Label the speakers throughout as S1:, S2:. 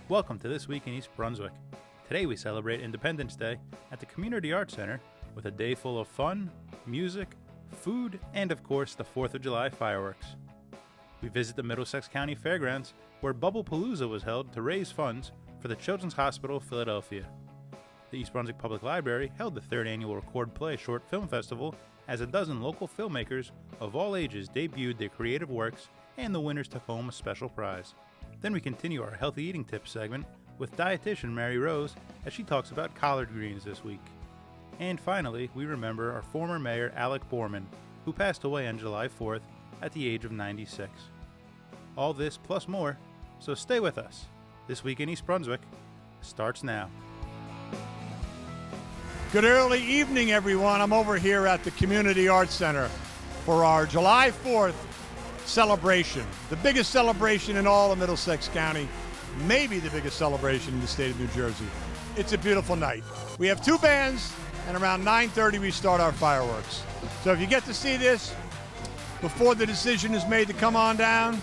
S1: Welcome to This Week in East Brunswick. Today we celebrate Independence Day at the Community Arts Center with a day full of fun, music, food, and of course the 4th of July fireworks. We visit the Middlesex County Fairgrounds where Bubblepalooza was held to raise funds for the Children's Hospital of Philadelphia. The East Brunswick Public Library held the 3rd annual Record.Play Short Film Festival as a dozen local filmmakers of all ages debuted their creative works and the winners took home a special prize. Then we continue our healthy eating tips segment with dietitian Mary Rose as she talks about collard greens this week. And finally, we remember our former mayor Aleck Borman, who passed away on July 4th at the age of 96. All this plus more, so stay with us. This Week in East Brunswick starts now.
S2: Good early evening, everyone. I'm over here at the Community Arts Center for our July 4th celebration, the biggest celebration in all of Middlesex County, maybe the biggest celebration in the state of New Jersey. It's a beautiful night. We have 2 bands, and around 9:30 we start our fireworks. So if you get to see this before the decision is made to come on down,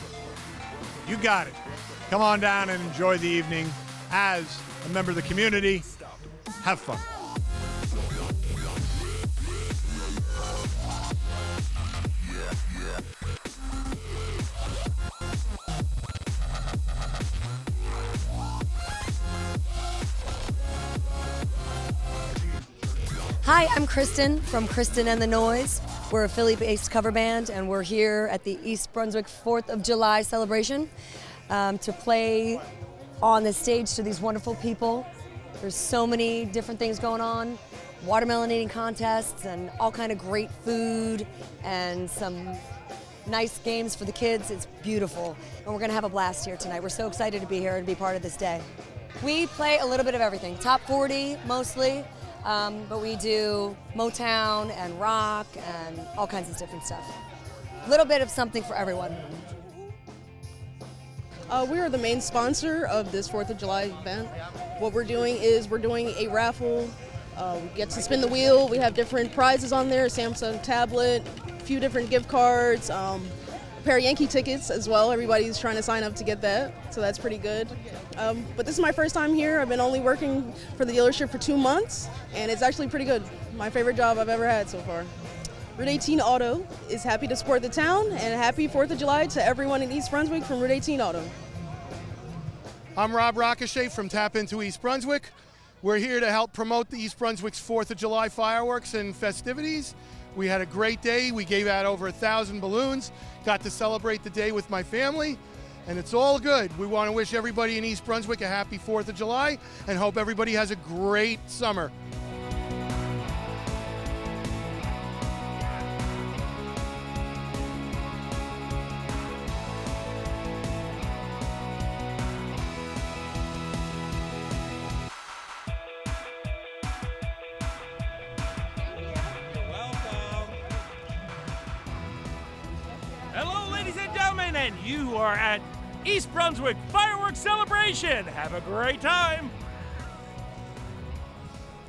S2: you got it. Come on down and enjoy the evening as a member of the community. Have fun.
S3: Hi, I'm Kristen from Kristen and the Noise. We're a Philly-based cover band, and we're here at the East Brunswick 4th of July celebration to play on the stage to these wonderful people. There's so many different things going on, watermelon eating contests and all kind of great food and some nice games for the kids. It's beautiful, and we're gonna have a blast here tonight. We're so excited to be here and be part of this day. We play a little bit of everything, top 40 mostly. But we do Motown and rock and all kinds of different stuff. A little bit of something for everyone.
S4: We are the main sponsor of this 4th of July event. What we're doing is we're doing a raffle. We get to spin the wheel. We have different prizes on there, Samsung tablet, a few different gift cards, a pair of Yankee tickets as well. Everybody's trying to sign up to get that, so that's pretty good. But this is my first time here. I've been only working for the dealership for 2 months, and it's actually pretty good. My favorite job I've ever had so far. Route 18 Auto is happy to support the town, and happy 4th of July to everyone in East Brunswick from Route 18 Auto.
S5: I'm Rob Rocochet from Tap Into East Brunswick. We're here to help promote the East Brunswick's 4th of July fireworks and festivities. We had a great day. We gave out over 1,000 balloons, got to celebrate the day with my family, and it's all good. We want to wish everybody in East Brunswick a happy 4th of July and hope everybody has a great summer.
S6: Hello, ladies and gentlemen, and you are at East Brunswick Fireworks Celebration. Have a great time.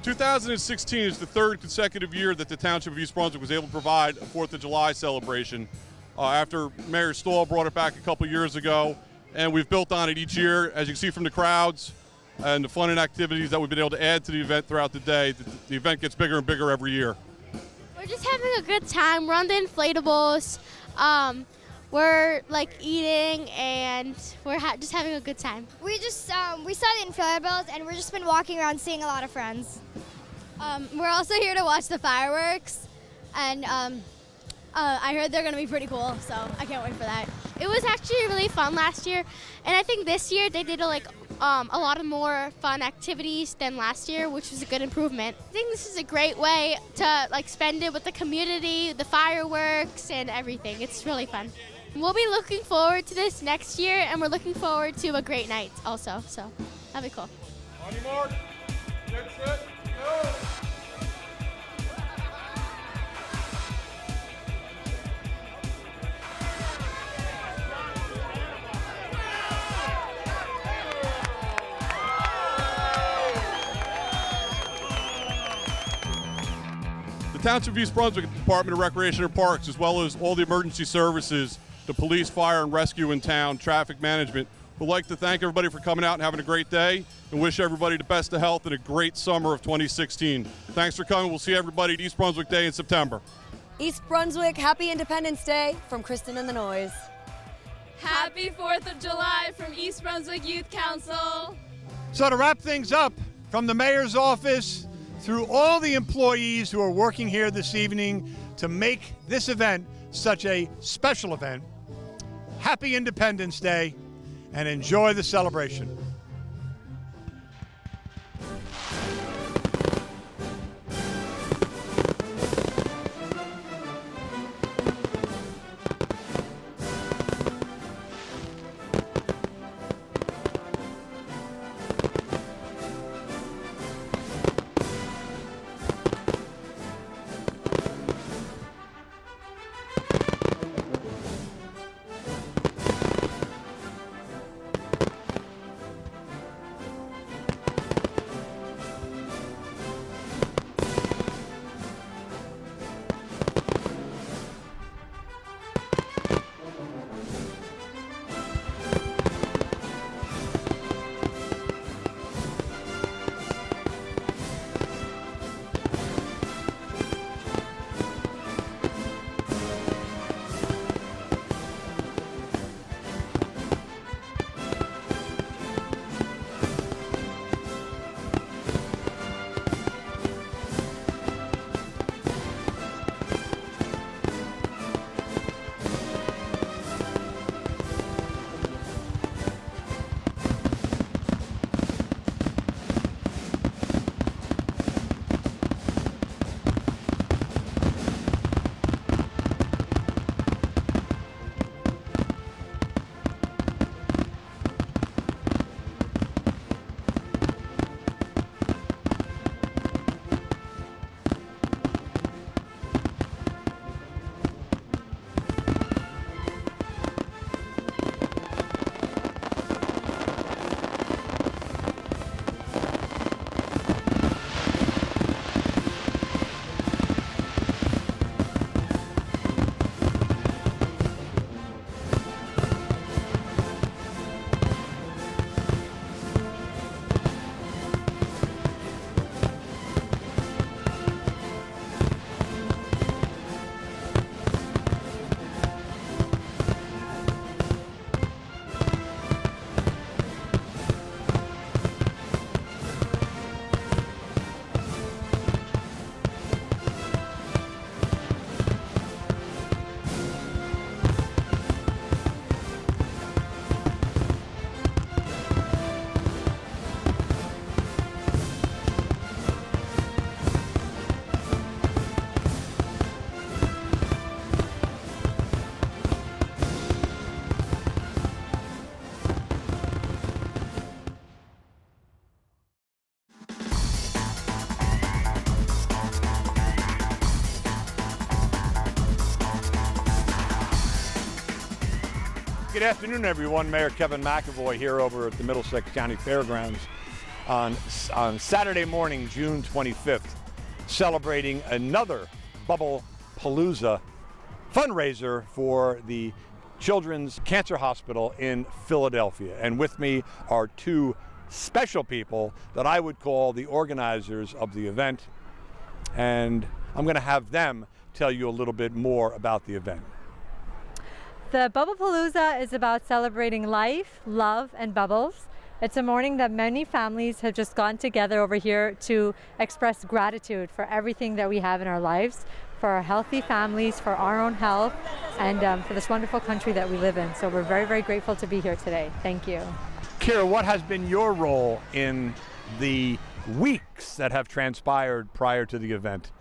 S7: 2016 is the 3rd consecutive year that the Township of East Brunswick was able to provide a 4th of July celebration after Mayor Stahl brought it back a couple years ago, and we've built on it each year. As you can see from the crowds and the fun and activities that we've been able to add to the event throughout the day, the event gets bigger and bigger every year.
S8: We're just having a good time. We're on the inflatables. We're like eating and we're just having a good time.
S9: We just we saw the inflatables and we've just been walking around seeing a lot of friends.
S8: We're also here to watch the fireworks, and I heard they're gonna be pretty cool, so I can't wait for that. It was actually really fun last year, and I think this year they did a lot of more fun activities than last year, which was a good improvement. I think this is a great way to spend it with the community, the fireworks, and everything. It's really fun. We'll be looking forward to this next year, and we're looking forward to a great night also, so that'll be cool.
S7: On your mark, get set, go! The Township of East Brunswick Department of Recreation and Parks, as well as all the emergency services, the police, fire, and rescue in town, traffic management, We'd like to thank everybody for coming out and having a great day and wish everybody the best of health and a great summer of 2016. Thanks for coming. We'll see everybody at East Brunswick Day in September.
S3: East Brunswick, happy Independence Day from Kristen and the Noise.
S10: Happy 4th of July from East Brunswick Youth Council.
S2: So to wrap things up, from the mayor's office through all the employees who are working here this evening to make this event such a special event, happy Independence Day and enjoy the celebration. Good afternoon, everyone. Mayor Kevin McAvoy here over at the Middlesex County Fairgrounds on Saturday morning, June 25th, celebrating another Bubblepalooza fundraiser for the Children's Cancer Hospital in Philadelphia. And with me are two special people that I would call the organizers of the event. And I'm going to have them tell you a little bit more about the event.
S11: The Bubblepalooza is about celebrating life, love, and bubbles. It's a morning that many families have just gone together over here to express gratitude for everything that we have in our lives, for our healthy families, for our own health, and for this wonderful country that we live in. So we're very, very grateful to be here today. Thank you.
S2: Kira, what has been your role in the weeks that have transpired prior to the event?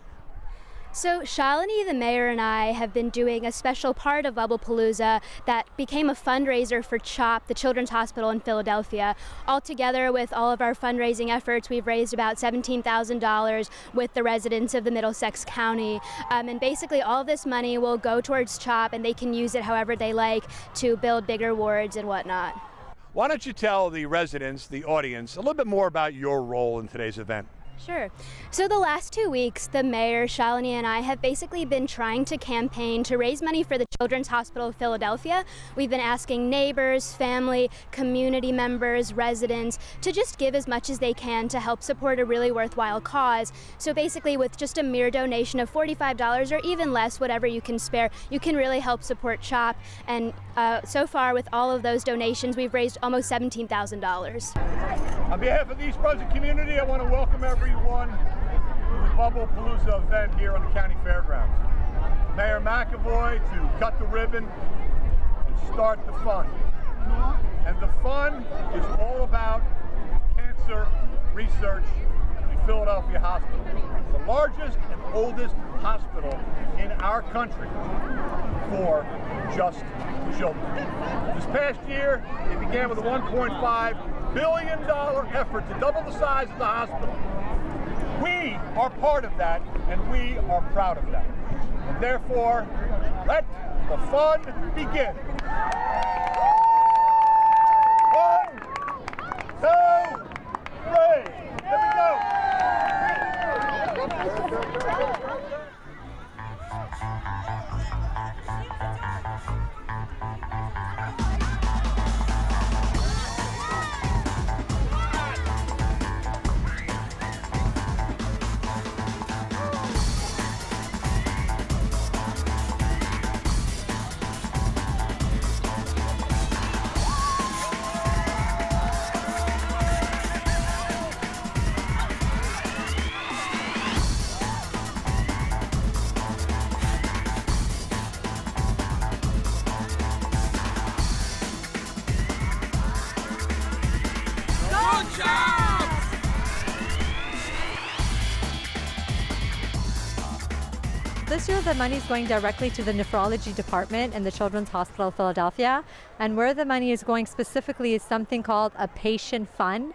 S12: So Shalini, the mayor, and I have been doing a special part of Bubblepalooza that became a fundraiser for C.H.O.P, the Children's Hospital in Philadelphia. All together with all of our fundraising efforts, we've raised about $17,000 with the residents of the Middlesex County. And basically all of this money will go towards C.H.O.P, and they can use it however they like to build bigger wards and whatnot.
S2: Why don't you tell the residents, the audience, a little bit more about your role in today's event?
S12: Sure. So the last 2 weeks, the mayor, Shalini, and I have basically been trying to campaign to raise money for the Children's Hospital of Philadelphia. We've been asking neighbors, family, community members, residents to just give as much as they can to help support a really worthwhile cause. So basically with just a mere donation of $45 or even less, whatever you can spare, you can really help support C.H.O.P. And so far with all of those donations, we've raised almost $17,000.
S2: On behalf of the East Brunswick community, I want to welcome everyone to the Bubblepalooza event here on the county fairgrounds. Mayor McAvoy to cut the ribbon and start the fun. And the fun is all about cancer research in Philadelphia Hospital. The largest and oldest hospital in our country for just children. This past year, it began with a $1.5 billion effort to double the size of the hospital. We are part of that, and we are proud of that. And therefore, let the fun begin. 1, 2, 3. Here we go.
S11: This year the money is going directly to the nephrology department in the Children's Hospital of Philadelphia, and where the money is going specifically is something called a patient fund.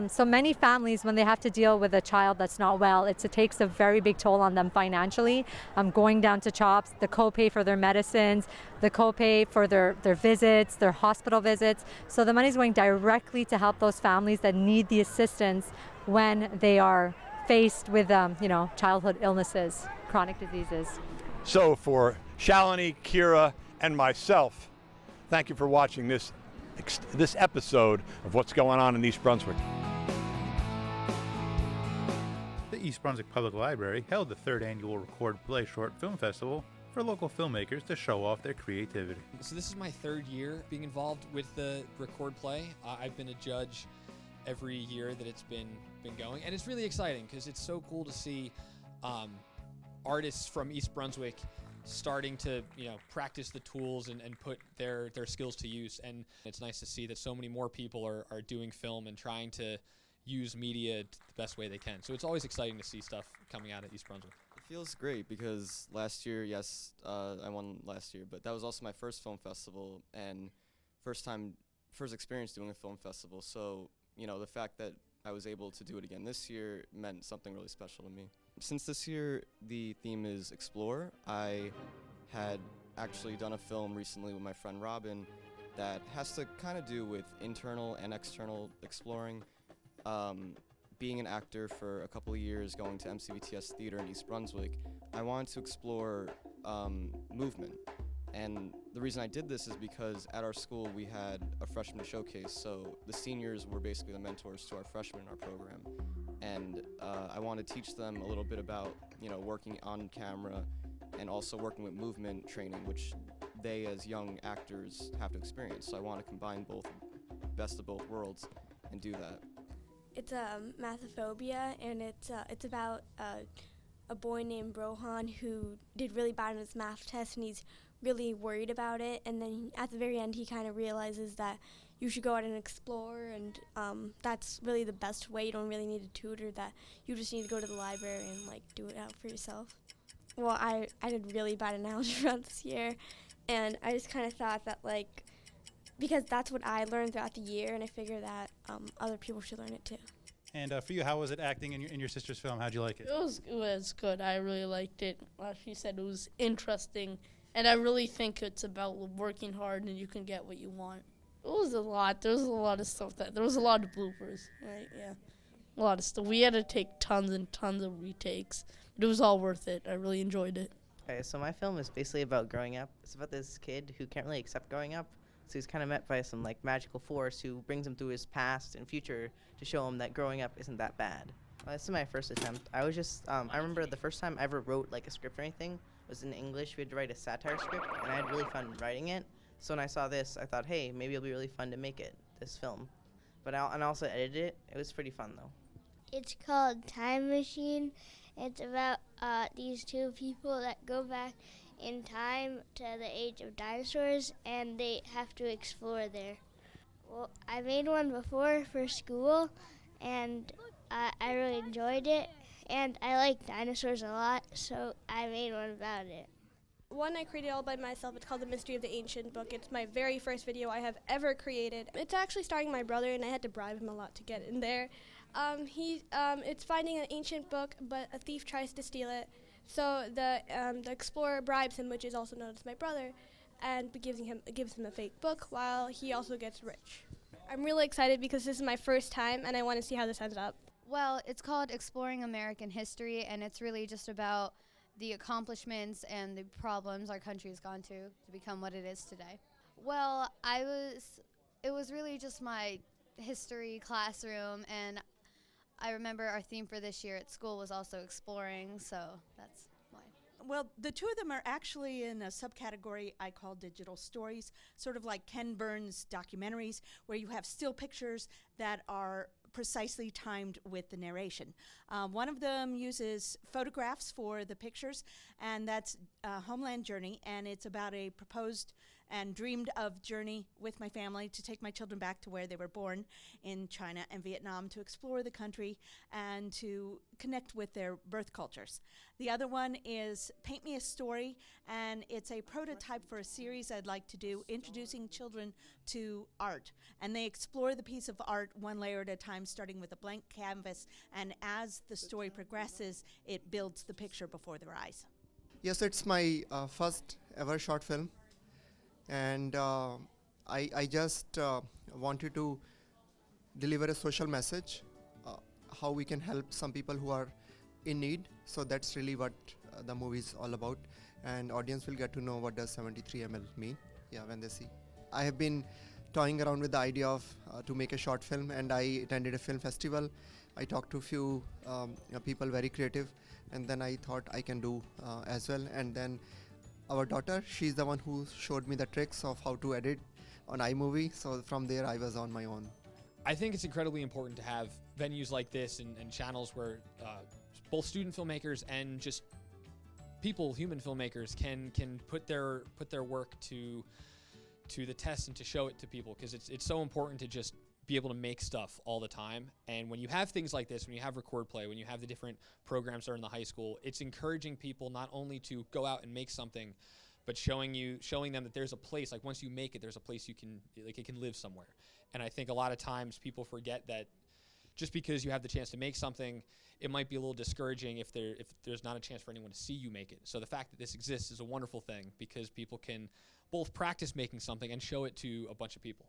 S11: So many families, when they have to deal with a child that's not well, it takes a very big toll on them financially. Going down to C.H.O.P, the copay for their medicines, the copay for their visits, their hospital visits. So the money is going directly to help those families that need the assistance when they are faced with childhood illnesses, chronic diseases.
S2: So for Shalini, Kira, and myself, thank you for watching this episode of What's Going On in East Brunswick.
S1: The East Brunswick Public Library held the 3rd annual Record.Play Short Film Festival for local filmmakers to show off their creativity.
S13: So this is my 3rd year being involved with the Record.Play. I've been a judge every year that it's been going, and it's really exciting because it's so cool to see artists from East Brunswick starting to practice the tools and put their skills to use. And it's nice to see that so many more people are doing film and trying to use media the best way they can. So it's always exciting to see stuff coming out of East Brunswick.
S14: It feels great because last year, yes, I won last year, but that was also my first film festival and first experience doing a film festival. So the fact that I was able to do it again this year meant something really special to me. Since this year the theme is Explore, I had actually done a film recently with my friend Robin that has to kind of do with internal and external exploring. Being an actor for a couple of years, going to MCVTS Theater in East Brunswick, I wanted to explore movement. And the reason I did this is because at our school we had a freshman showcase, so the seniors were basically the mentors to our freshmen in our program. And I want to teach them a little bit about, working on camera and also working with movement training, which they as young actors have to experience. So I want to combine both, best of both worlds, and do that.
S15: It's Mathophobia, and it's about a boy named Rohan who did really bad on his math test, and he's really worried about it. And then at the very end, he kind of realizes that you should go out and explore, and that's really the best way. You don't really need a tutor, that you just need to go to the library and do it out for yourself. Well, I did really bad in algebra this year, and I just kind of thought that because that's what I learned throughout the year, and I figure that other people should learn it too.
S1: And for you, how was it acting in your sister's film? How'd you like it?
S16: It was good. I really liked it. Like she said, it was interesting, and I really think it's about working hard and you can get what you want. It was a lot. There was a lot of stuff there was a lot of bloopers, right? Yeah. a lot of stuff. We had to take tons and tons of retakes, but it was all worth it. I really enjoyed it.
S17: Okay, so my film is basically about growing up. It's about this kid who can't really accept growing up. So he's kind of met by some like magical force who brings him through his past and future to show him that growing up isn't that bad. This is my first attempt. I was just, I remember the first time I ever wrote like a script or anything was in English. We had to write a satire script, and I had really fun writing it. So when I saw this, I thought, hey, maybe it'll be really fun to make it, this film. But I also edited it. It was pretty fun though.
S9: It's called Time Machine. It's about these two people that go back in time to the age of dinosaurs, and they have to explore there. Well, I made one before for school, and I really enjoyed it, and I like dinosaurs a lot, so I made one about it.
S15: One I created all by myself. It's called The Mystery of the Ancient Book. It's my very first video I have ever created. It's actually starring my brother, and I had to bribe him a lot to get in there. It's finding an ancient book, but a thief tries to steal it. So the explorer bribes him, which is also known as my brother, and gives him a fake book while he also gets rich. I'm really excited because this is my first time, and I want to see how this ends up.
S18: Well, it's called Exploring American History, and it's really just about the accomplishments and the problems our country has gone to become what it is today. Well, it was really just my history classroom, and I remember our theme for this year at school was also exploring, so that's why.
S19: Well, the two of them are actually in a subcategory I call digital stories, sort of like Ken Burns' documentaries, where you have still pictures that are precisely timed with the narration. One of them uses photographs for the pictures, and that's Homeland Journey, and it's about a proposed and dreamed of journey with my family to take my children back to where they were born in China and Vietnam to explore the country and to connect with their birth cultures. The other one is Paint Me a Story, and it's a prototype for a series I'd like to do introducing children to art. And they explore the piece of art one layer at a time, starting with a blank canvas, and as the story progresses, it builds the picture before their eyes.
S20: Yes, it's my first ever short film. And I just wanted to deliver a social message, how we can help some people who are in need. So that's really what the movie is all about, and audience will get to know what does 73 ml mean, when they see. I have been toying around with the idea of to make a short film, and I attended a film festival. I talked to a few people very creative, and then I thought I can do as well. And then our daughter, she's the one who showed me the tricks of how to edit on iMovie. So from there, I was on my own.
S13: I think it's incredibly important to have venues like this and channels where both student filmmakers and just people, human filmmakers, can put their work to the test and to show it to people, because it's so important to just be able to make stuff all the time. And when you have things like this, when you have Record.Play, when you have the different programs that are in the high school, it's encouraging people not only to go out and make something, but showing them that there's a place, like once you make it, there's a place it can live somewhere. And I think a lot of times people forget that just because you have the chance to make something, it might be a little discouraging if there's not a chance for anyone to see you make it. So the fact that this exists is a wonderful thing, because people can both practice making something and show it to a bunch of people.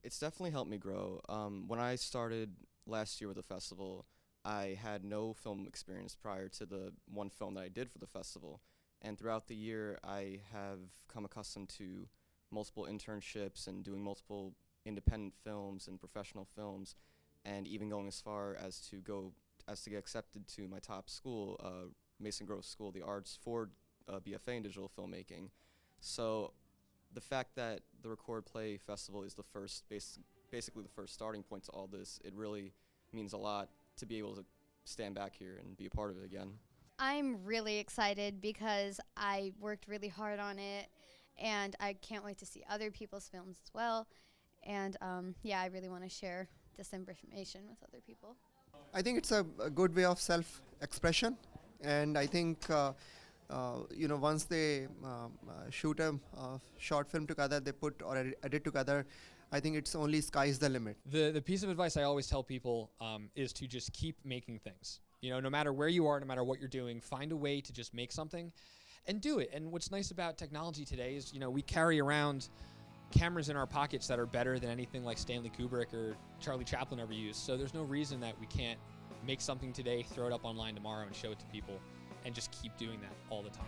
S14: It's definitely helped me grow. When I started last year with the festival, I had no film experience prior to the one film that I did for the festival. And throughout the year, I have come accustomed to multiple internships and doing multiple independent films and professional films, and even going as far as to get accepted to my top school, Mason Grove School of the Arts, for BFA in digital filmmaking. So the fact that the Record.Play Festival is basically the first starting point to all this, it really means a lot to be able to stand back here and be a part of it again.
S18: I'm really excited because I worked really hard on it, and I can't wait to see other people's films as well. And I really want to share this information with other people.
S20: I think it's a good way of self-expression, and I think once they shoot a short film together, they put or edit together, I think it's only sky's the limit.
S13: The piece of advice I always tell people is to just keep making things. No matter where you are, no matter what you're doing, find a way to just make something and do it. And what's nice about technology today is, we carry around cameras in our pockets that are better than anything like Stanley Kubrick or Charlie Chaplin ever used. So there's no reason that we can't make something today, throw it up online tomorrow, and show it to people, and just keep doing that all the time.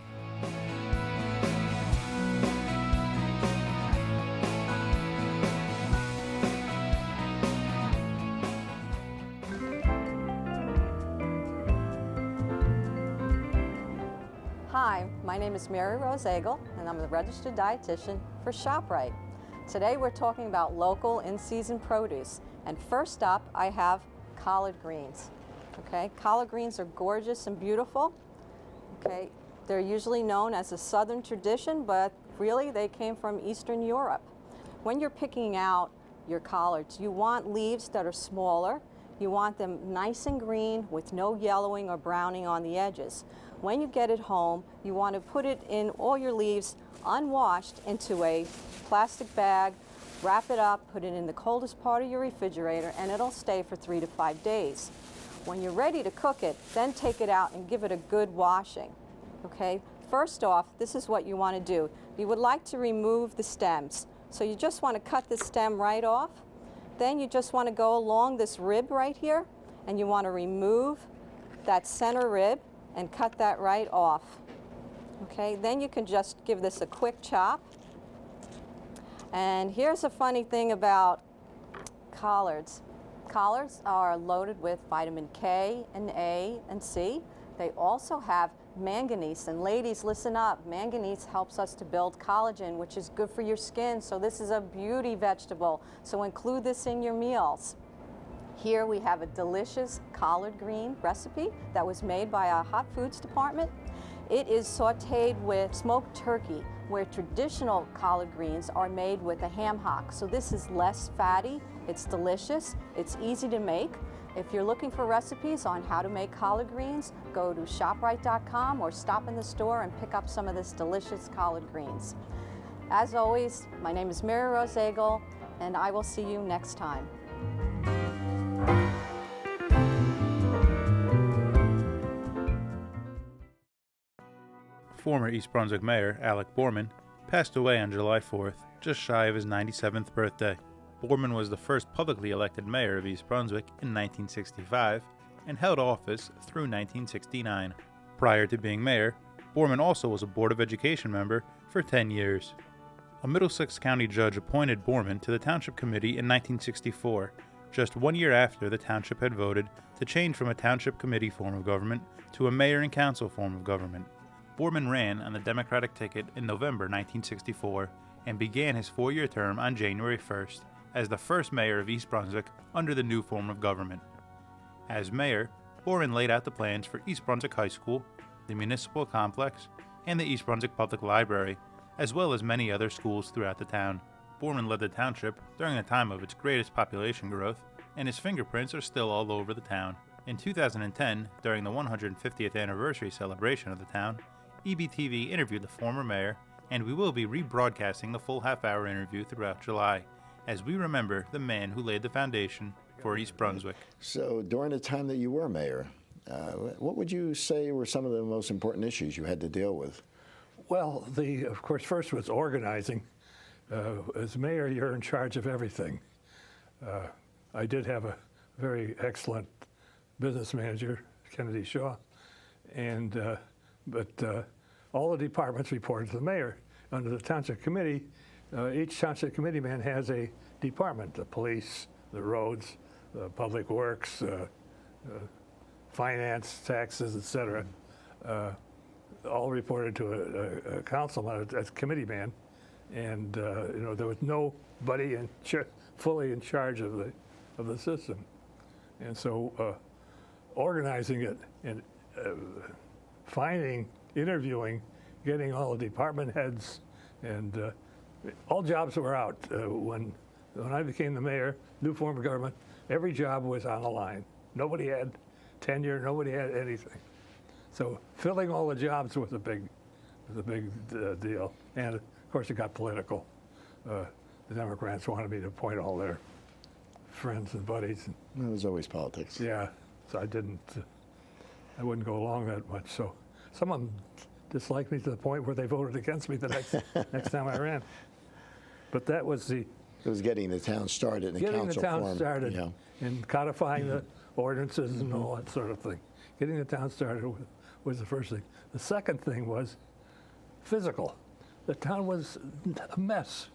S21: Hi, my name is Mary Rose Agel, and I'm the registered dietitian for ShopRite. Today we're talking about local in-season produce, and first up I have collard greens. Okay, collard greens are gorgeous and beautiful. Okay, they're usually known as a southern tradition, but really they came from Eastern Europe. When you're picking out your collards, you want leaves that are smaller. You want them nice and green with no yellowing or browning on the edges. When you get it home, you want to put it in all your leaves unwashed into a plastic bag, wrap it up, put it in the coldest part of your refrigerator, and it'll stay for 3 to 5 days. When you're ready to cook it, then take it out and give it a good washing. Okay? First off, this is what you want to do. You would like to remove the stems. So you just want to cut the stem right off. Then you just want to go along this rib right here, and you want to remove that center rib and cut that right off. Okay, then you can just give this a quick chop. And here's a funny thing about collards. Collards are loaded with vitamin K and A and C. They also have manganese, and ladies, listen up. Manganese helps us to build collagen, which is good for your skin, so this is a beauty vegetable. So include this in your meals. Here we have a delicious collard green recipe that was made by our hot foods department. It is sauteed with smoked turkey, where traditional collard greens are made with a ham hock. So this is less fatty, it's delicious, it's easy to make. If you're looking for recipes on how to make collard greens, go to shoprite.com or stop in the store and pick up some of this delicious collard greens. As always, my name is Mary Rose Agel, and I will see you next time.
S1: Former East Brunswick Mayor Aleck Borman passed away on July 4th, just shy of his 97th birthday. Borman was the first publicly elected mayor of East Brunswick in 1965 and held office through 1969. Prior to being mayor, Borman also was a Board of Education member for 10 years. A Middlesex County judge appointed Borman to the Township Committee in 1964, just 1 year after the township had voted to change from a Township Committee form of government to a mayor and council form of government. Borman ran on the Democratic ticket in November 1964 and began his 4-year term on January 1st as the first mayor of East Brunswick under the new form of government. As mayor, Borman laid out the plans for East Brunswick High School, the municipal complex, and the East Brunswick Public Library, as well as many other schools throughout the town. Borman led the township during a time of its greatest population growth, and his fingerprints are still all over the town. In 2010, during the 150th anniversary celebration of the town, EBTV interviewed the former mayor, and we will be rebroadcasting the full half-hour interview throughout July, as we remember the man who laid the foundation for East Brunswick.
S22: So during the time that you were mayor, what would you say were some of the most important issues you had to deal with?
S23: Well, of course, first was organizing. As mayor, you're in charge of everything. I did have a very excellent business manager, Kennedy Shaw, but all the departments reported to the mayor. Under the township committee, each township committee man has a department: the police, the roads, the public works, finance, taxes, etc. All reported to a councilman, a committee man, and there was nobody fully in charge of the system, and so organizing it and finding, interviewing, getting all the department heads, and all jobs were out. When I became the mayor, new form of government, every job was on the line. Nobody had tenure, nobody had anything. So filling all the jobs was a big deal. And of course it got political. The Democrats wanted me to appoint all their friends and buddies.
S22: Well, there's always politics.
S23: Yeah, so I wouldn't go along that much. So some of them disliked me to the point where they voted against me the next time I ran. But that was
S22: It was getting the town started in the council form.
S23: Getting the town started and codifying ordinances and all that sort of thing. Getting the town started was the first thing. The second thing was physical. The town was a mess.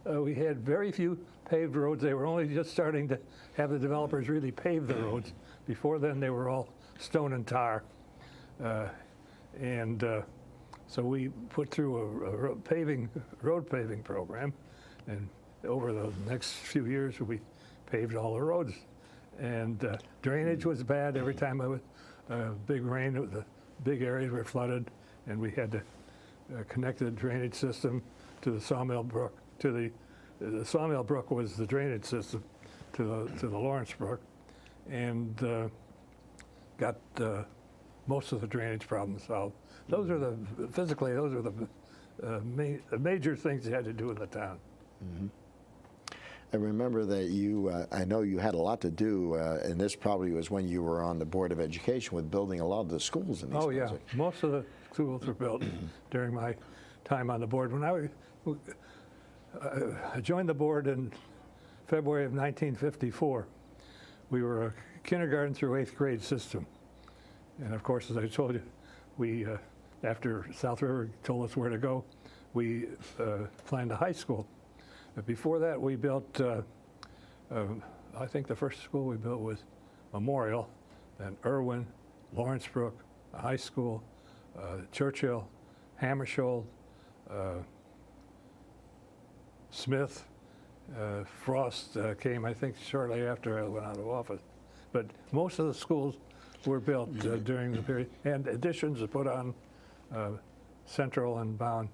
S23: We had very few paved roads. They were only just starting to have the developers really pave the roads. Before then, they were all stone and tar. So we put through a road paving program, and over the next few years, we paved all the roads. And drainage was bad. Every time it was big rain, the big areas were flooded, and we had to connect the drainage system to the Sawmill Brook. The Sawmill Brook was the drainage system to the Lawrence Brook, and got most of the drainage problems solved. Those are the major things you had to do in the town.
S22: Mm-hmm. I remember that you, I know you had a lot to do, and this probably was when you were on the Board of Education with building a lot of the schools in East
S23: Oh, yeah.
S22: Brunswick.
S23: Most of the schools were built during my time on the board. When I joined the board in February of 1954, we were a kindergarten through 8th grade system. And of course, as I told you, we, after South River told us where to go, we planned a high school. But before that, we built, I think the first school we built was Memorial, then Irwin, Lawrence Brook, a high school, Churchill, Hammersholt, Smith. Frost came, I think, shortly after I went out of office. But most of the schools were built during the period, and additions were put on Central and Bound.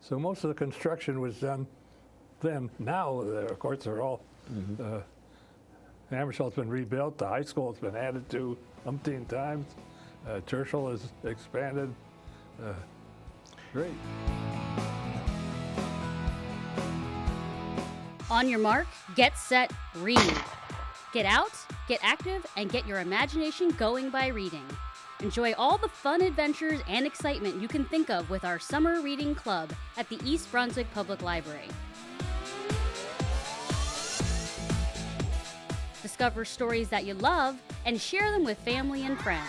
S23: So most of the construction was done then. Now, of course, they're all, Hammersholt's been rebuilt, the high school has been added to umpteen times, Churchill has expanded. Great.
S4: On your mark, get set, read. Get out, get active, and get your imagination going by reading. Enjoy all the fun adventures and excitement you can think of with our Summer Reading Club at the East Brunswick Public Library. Discover stories that you love and share them with family and friends.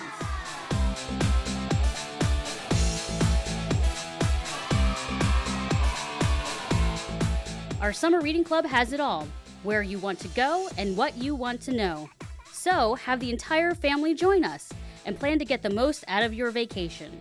S4: Our Summer Reading Club has it all, where you want to go and what you want to know. So have the entire family join us and plan to get the most out of your vacation.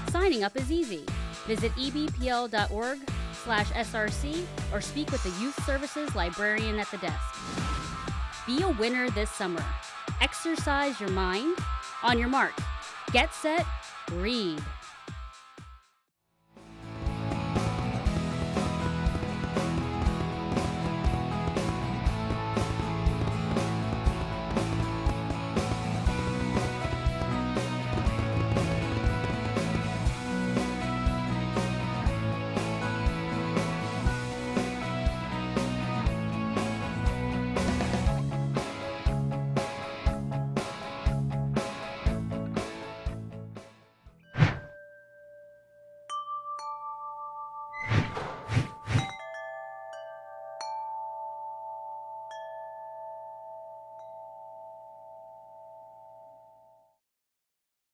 S4: Signing up is easy. Visit ebpl.org/SRC or speak with the Youth Services librarian at the desk. Be a winner this summer. Exercise your mind. On your mark, get set, read.